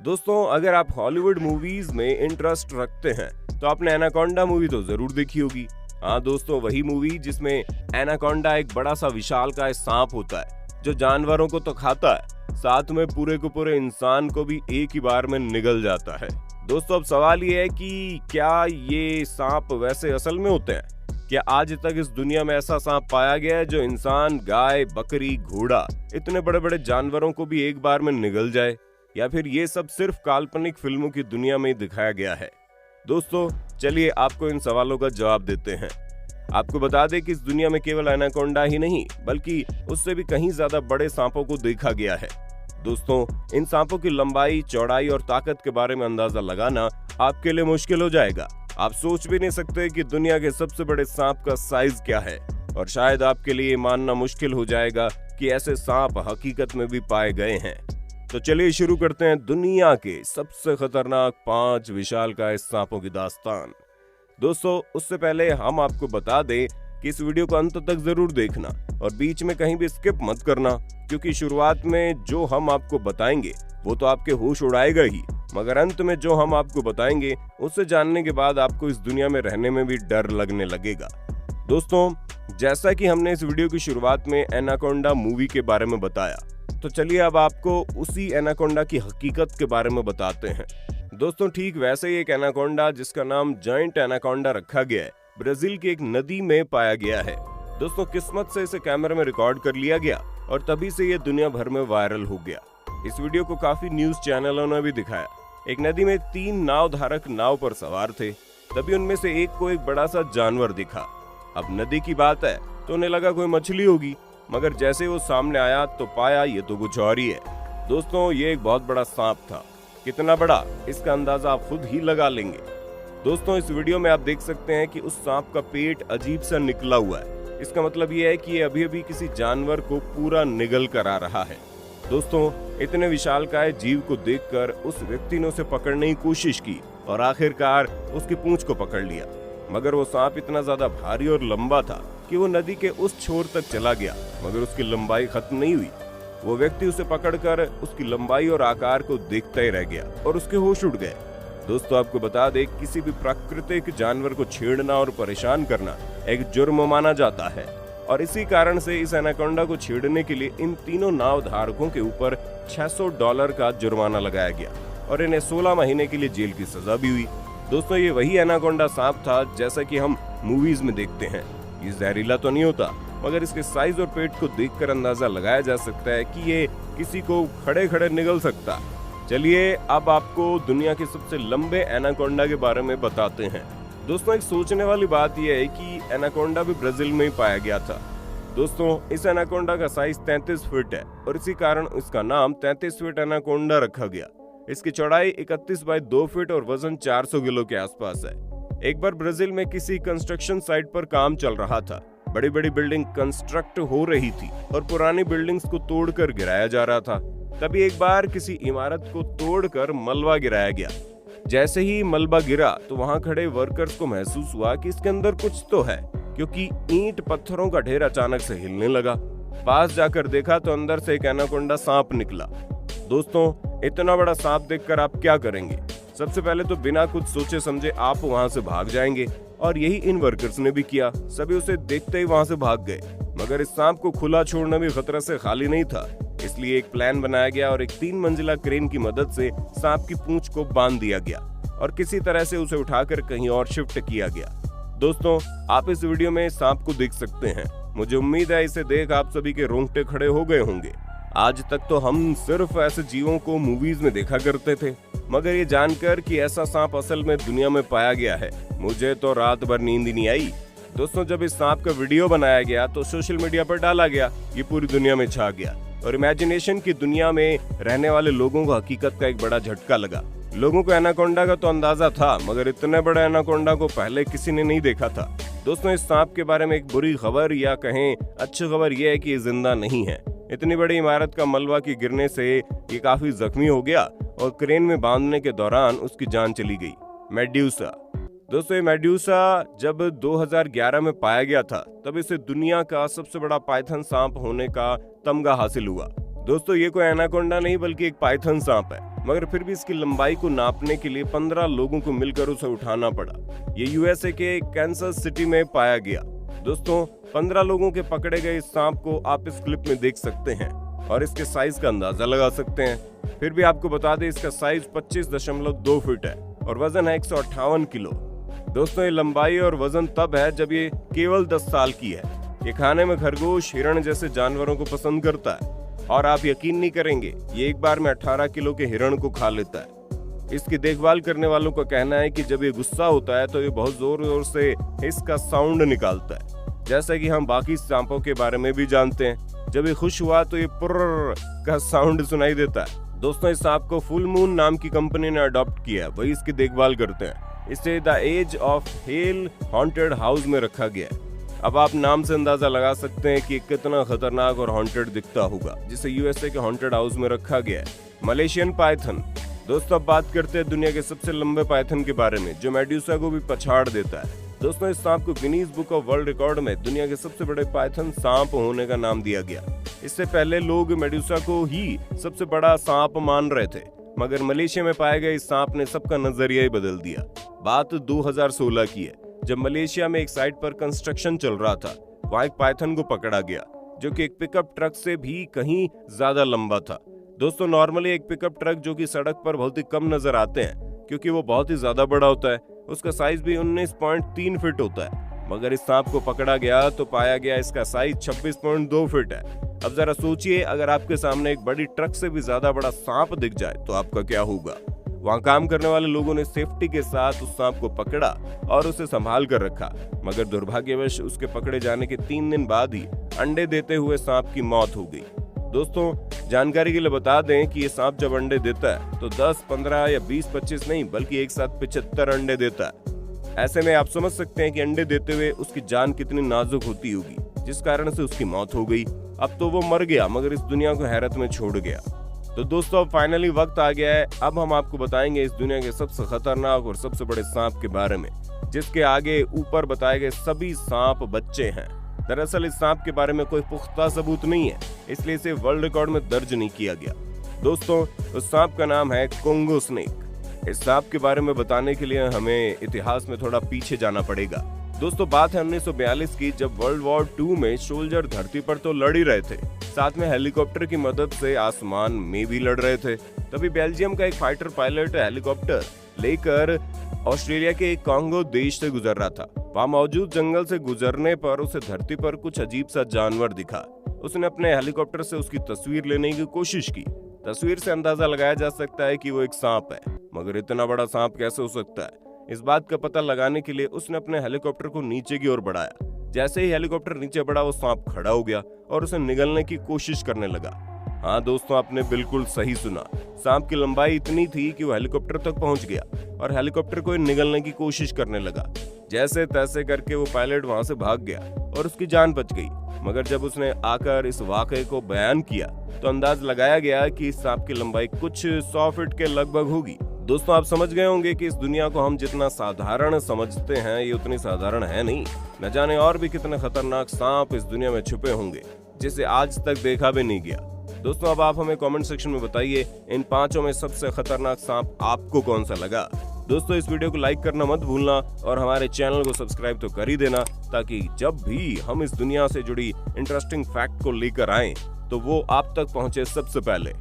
दोस्तों, अगर आप हॉलीवुड मूवीज में इंटरेस्ट रखते हैं तो आपने एनाकोंडा मूवी तो जरूर देखी होगी। हाँ दोस्तों, वही मूवी जिसमें एनाकोंडा एक बड़ा सा विशालकाय सांप होता है जो जानवरों को तो खाता है, साथ में पूरे को पूरे इंसान को भी एक ही बार में निगल जाता है। दोस्तों, अब सवाल ये है कि क्या ये सांप वैसे असल में होते हैं? क्या आज तक इस दुनिया में ऐसा सांप पाया गया है जो इंसान, गाय, बकरी, घोड़ा, इतने बड़े बड़े जानवरों को भी एक बार में निगल जाए? या फिर ये सब सिर्फ काल्पनिक फिल्मों की दुनिया में ही दिखाया गया है? दोस्तों, चलिए आपको इन सवालों का जवाब देते हैं। आपको बता दें कि इस दुनिया में केवल एनाकोंडा ही नहीं बल्कि उससे भी कहीं ज्यादा बड़े सांपों को देखा गया है। दोस्तों, इन सांपों की लंबाई, चौड़ाई और ताकत के बारे में अंदाजा लगाना आपके लिए मुश्किल हो जाएगा। आप सोच भी नहीं सकते कि दुनिया के सबसे बड़े सांप का साइज क्या है, और शायद आपके लिए मानना मुश्किल हो जाएगा कि ऐसे सांप हकीकत में भी पाए गए हैं। तो चलिए शुरू करते हैं दुनिया के सबसे खतरनाक 5 विशालकाय सांपों की दास्तान। दोस्तों, उससे पहले हम आपको बता दें कि इस वीडियो को अंत तक जरूर देखना और बीच में कहीं भी स्किप मत करना, क्योंकि शुरुआत में जो हम आपको बताएंगे वो तो आपके होश उड़ाएगा ही, मगर अंत में जो हम आपको बताएंगे उससे जानने के बाद आपको इस दुनिया में रहने में भी डर लगने लगेगा। दोस्तों, जैसा कि हमने इस वीडियो की शुरुआत में एनाकोंडा मूवी के बारे में बताया, तो चलिए अब आपको उसी एनाकोंडा की हकीकत के बारे में बताते हैं। दोस्तों, ठीक वैसे ही एक एनाकोंडा जिसका नाम जायंट एनाकोंडा रखा गया है, ब्राजील की एक नदी में पाया गया है। दोस्तों, किस्मत से इसे कैमरे में रिकॉर्ड कर लिया गया और तभी से ये दुनिया भर में वायरल हो गया। इस वीडियो को काफी न्यूज चैनलों ने भी दिखाया। एक नदी में 3 नाव धारक नाव पर सवार थे, तभी उनमें से एक को एक बड़ा सा जानवर दिखा। अब नदी की बात है तो उन्हें लगा कोई मछली होगी, मगर जैसे वो सामने आया तो पाया ये तो कुछ और ही है। दोस्तों, ये एक बहुत बड़ा सांप था। कितना बड़ा, इसका अंदाजा आप खुद ही लगा लेंगे। दोस्तों, इस वीडियो में आप देख सकते हैं कि उस सांप का पेट अजीब सा निकला हुआ है। इसका मतलब ये है कि ये अभी अभी किसी जानवर को पूरा निगल कर आ रहा है। दोस्तों, इतने विशालकाय जीव को देखकर उस व्यक्ति ने उसे पकड़ने की कोशिश की और आखिरकार उसकी पूंछ को पकड़ लिया, मगर वो सांप इतना ज्यादा भारी और लंबा था कि वो नदी के उस छोर तक चला गया, मगर उसकी लंबाई खत्म नहीं हुई। वो व्यक्ति उसे पकड़कर उसकी लंबाई और आकार को देखता ही रह गया और उसके होश उड़ गए। दोस्तों, आपको बता दें, किसी भी प्राकृतिक जानवर को छेड़ना और परेशान करना एक जुर्म माना जाता है, और इसी कारण से इस एनाकोंडा को छेड़ने के लिए इन तीनों नाव धारकों के ऊपर $600 का जुर्माना लगाया गया और इन्हें 16 महीने के लिए जेल की सजा भी हुई। दोस्तों, ये वही एनाकोंडा सांप था जैसा कि हम मूवीज में देखते हैं। ये जहरीला तो नहीं होता, मगर इसके साइज और पेट को देखकर अंदाजा लगाया जा सकता है कि ये किसी को खड़े खड़े निगल सकता। चलिए अब आपको दुनिया के सबसे लंबे एनाकोंडा के बारे में बताते हैं। दोस्तों, एक सोचने वाली बात यह है कि एनाकोंडा भी ब्राजील में ही पाया गया था। दोस्तों, इस एनाकोंडा का साइज 33 फीट है और इसी कारण इसका नाम 33 फीट एनाकोंडा रखा गया। इसकी चौड़ाई 31 बाय 2 फीट और वजन 400 किलो के आसपास है। एक बार ब्राजील में किसी कंस्ट्रक्शन साइट पर काम चल रहा था। बड़ी बड़ी बिल्डिंग कंस्ट्रक्ट हो रही थी और पुरानी बिल्डिंग्स को तोड़कर गिराया जा रहा था। तभी एक बार किसी इमारत को तोड़कर मलबा गिराया गया। जैसे ही मलबा गिरा तो वहां खड़े वर्कर्स को महसूस हुआ कि इसके अंदर कुछ तो है, क्योंकि ईंट पत्थरों का ढेर अचानक से हिलने लगा। पास जाकर देखा तो अंदर से एक एनाकोंडा सांप निकला। दोस्तों, इतना बड़ा सांप देखकर आप क्या करेंगे? सबसे पहले तो बिना कुछ सोचे समझे आप वहां से भाग जाएंगे, और यही इन वर्कर्स ने भी किया। सभी उसे देखते ही वहां से भाग गए, मगर इस सांप को खुला छोड़ना भी खतरा से खाली नहीं था। इसलिए एक प्लान बनाया गया और एक 3 मंजिला क्रेन की मदद से सांप की पूंछ को बांध दिया गया और किसी तरह से उसे उठाकर कहीं और शिफ्ट किया गया। दोस्तों, आप इस वीडियो में सांप को देख सकते हैं। मुझे उम्मीद है इसे देख आप सभी के रोंगटे खड़े हो गए होंगे। आज तक तो हम सिर्फ ऐसे जीवों को मूवीज में देखा करते थे, मगर ये जानकर कि ऐसा सांप असल में दुनिया में पाया गया है, मुझे तो रात भर नींद ही नहीं आई। दोस्तों, जब इस सांप का वीडियो बनाया गया तो सोशल मीडिया पर डाला गया, ये पूरी दुनिया में छा गया और इमेजिनेशन की दुनिया में रहने वाले लोगों को हकीकत का एक बड़ा झटका लगा। लोगों को एनाकोंडा का तो अंदाजा था, मगर इतने बड़े एनाकोंडा को पहले किसी ने नहीं देखा था। दोस्तों, इस सांप के बारे में एक बुरी खबर या कहें अच्छी खबर यह है कि ये जिंदा नहीं है। इतनी बड़ी इमारत का मलबा के गिरने से ये काफी जख्मी हो गया और क्रेन में बांधने के दौरान उसकी जान चली गई। मेड्यूसा। दोस्तों, ये मेड्यूसा जब 2011 में पाया गया था, तब इसे दुनिया का सबसे बड़ा पाइथन सांप होने का तमगा हासिल हुआ। दोस्तों, ये कोई एनाकोंडा नहीं बल्कि एक पाइथन सांप है, मगर फिर भी इसकी लंबाई को नापने के लिए 15 लोगों को मिलकर उसे उठाना पड़ा। ये यूएसए के कैंसस सिटी में पाया गया। दोस्तों 15 लोगों के पकड़े गए इस सांप को आप इस क्लिप में देख सकते हैं और इसके साइज का अंदाजा लगा सकते हैं। फिर भी आपको बता दें इसका साइज 25.2 फीट है और वजन है 158 किलो। दोस्तों ये लंबाई और वजन तब है जब ये केवल 10 साल की है। ये खाने में खरगोश, हिरण जैसे जानवरों को पसंद करता है और आप यकीन नहीं करेंगे ये एक बार में 18 किलो के हिरण को खा लेता है। इसकी देखभाल करने वालों का कहना है कि जब ये गुस्सा होता है तो ये बहुत जोर जोर से इसका साउंड निकालता है, जैसा कि हम बाकी सांपों के बारे में भी जानते हैं। जब ये खुश हुआ तो ये पुर्र का साउंड सुनाई देता है। दोस्तों इस सांप को फुल मून नाम की कंपनी ने अडॉप्ट किया है, वही इसकी देखभाल करते हैं। इसे the Edge of Hell haunted house में रखा गया है। अब आप नाम से अंदाजा लगा सकते हैं कि कितना खतरनाक और हॉन्टेड दिखता होगा, जिसे यूएसए के हॉन्टेड हाउस में रखा गया है। Malaysian Python. दोस्तों अब बात करते हैं दुनिया के सबसे लंबे पाइथन के बारे में, जो मेडुसा को भी पछाड़ देता है। दोस्तों इस सांप को Guinness book of world record में दुनिया के सबसे बड़े पाइथन सांप होने का नाम दिया गया। इससे पहले लोग मेडुसा को ही सबसे बड़ा सांप मान रहे थे, मगर मलेशिया में पाए गए इस सांप ने सबका नजरिया ही बदल दिया। बात 2016 की है, जब मलेशिया में एक साइट पर कंस्ट्रक्शन चल रहा था। वहां एक पाइथन को पकड़ा गया जो कि एक पिकअप ट्रक से भी कहीं ज्यादा लंबा था। दोस्तों नॉर्मली एक पिकअप ट्रक जो कि सड़क पर बहुत ही कम नजर आते हैं क्योंकि वो बहुत ही ज्यादा बड़ा होता है, उसका साइज भी 19.3 फीट होता है। मगर इस सांप को पकड़ा गया तो पाया गया इसका साइज 26.2 फीट है। अब जरा सोचिए अगर आपके सामने एक बड़ी ट्रक से भी ज्यादा बड़ा सांप दिख जाए तो आपका क्या होगा। वहां काम करने वाले लोगों ने सेफ्टी के साथ उस सांप को पकड़ा और उसे संभाल कर रखा, मगर दुर्भाग्यवश उसके पकड़े जाने के 3 दिन बाद ही अंडे देते हुए सांप की मौत हो गई। दोस्तों जानकारी के लिए बता दें कि ये सांप जब अंडे देता है तो 10, 15 या 20, 25 नहीं बल्कि एक साथ 75 अंडे देता है। ऐसे में आप समझ सकते हैं कि अंडे देते हुए उसकी जान कितनी नाजुक होती होगी, जिस कारण से उसकी मौत हो गई। अब तो वो मर गया मगर इस दुनिया को हैरत में छोड़ गया। तो दोस्तों अब फाइनली वक्त आ गया है, अब हम आपको बताएंगे इस दुनिया के सबसे खतरनाक और सबसे बड़े सांप के बारे में, जिसके आगे ऊपर बताए गए सभी सांप बच्चे हैं। दरअसल इस सांप के बारे में कोई पुख्ता सबूत नहीं है, इसलिए इसे वर्ल्ड रिकॉर्ड में दर्ज नहीं किया गया। दोस्तों उस सांप का नाम है कोंगो स्नेक। इस सांप के बारे में बताने के लिए हमें इतिहास में थोड़ा पीछे जाना पड़ेगा। दोस्तों बात है 1942 की, जब वर्ल्ड वॉर 2 में सोल्जर धरती पर तो लड़ ही रहे थे, साथ में हेलीकॉप्टर की मदद से आसमान में भी लड़ रहे थे। तभी बेल्जियम का एक फाइटर पायलट हेलीकॉप्टर लेकर ऑस्ट्रेलिया के कांगो देश से गुजर रहा था। वहां मौजूद जंगल से गुजरने पर उसे धरती पर कुछ अजीब सा जानवर दिखा। उसने अपने हेलीकॉप्टर से उसकी तस्वीर लेने की कोशिश की। तस्वीर से अंदाजा लगाया जा सकता है कि वो एक सांप है, मगर इतना बड़ा सांप कैसे हो सकता है, इस बात का पता लगाने के लिए उसने अपने हेलीकॉप्टर को नीचे की ओर बढ़ाया। जैसे ही हेलीकॉप्टर नीचे बढ़ा वो सांप खड़ा हो गया और उसे निगलने की कोशिश करने लगा। हाँ दोस्तों आपने बिल्कुल सही सुना, सांप की लंबाई इतनी थी कि वो हेलीकॉप्टर तक पहुंच गया और हेलीकॉप्टर को निगलने की कोशिश करने लगा। जैसे तैसे करके वो पायलट वहां से भाग गया और उसकी जान बच गई। मगर जब उसने आकर इस वाकये को बयान किया तो अंदाज लगाया गया कि इस सांप की लंबाई कुछ 100 फीट के लगभग होगी। दोस्तों आप समझ गए होंगे कि इस दुनिया को हम जितना साधारण समझते हैं ये उतनी साधारण है नहीं। न जाने और भी कितने खतरनाक सांप इस दुनिया में छुपे होंगे जिसे आज तक देखा भी नहीं गया। दोस्तों अब आप हमें कमेंट सेक्शन में बताइए इन 5 में सबसे खतरनाक सांप आपको कौन सा लगा। दोस्तों इस वीडियो को लाइक करना मत भूलना और हमारे चैनल को सब्सक्राइब तो कर ही देना, ताकि जब भी हम इस दुनिया से जुड़ी इंटरेस्टिंग फैक्ट को लेकर आएं तो वो आप तक पहुंचे सबसे पहले।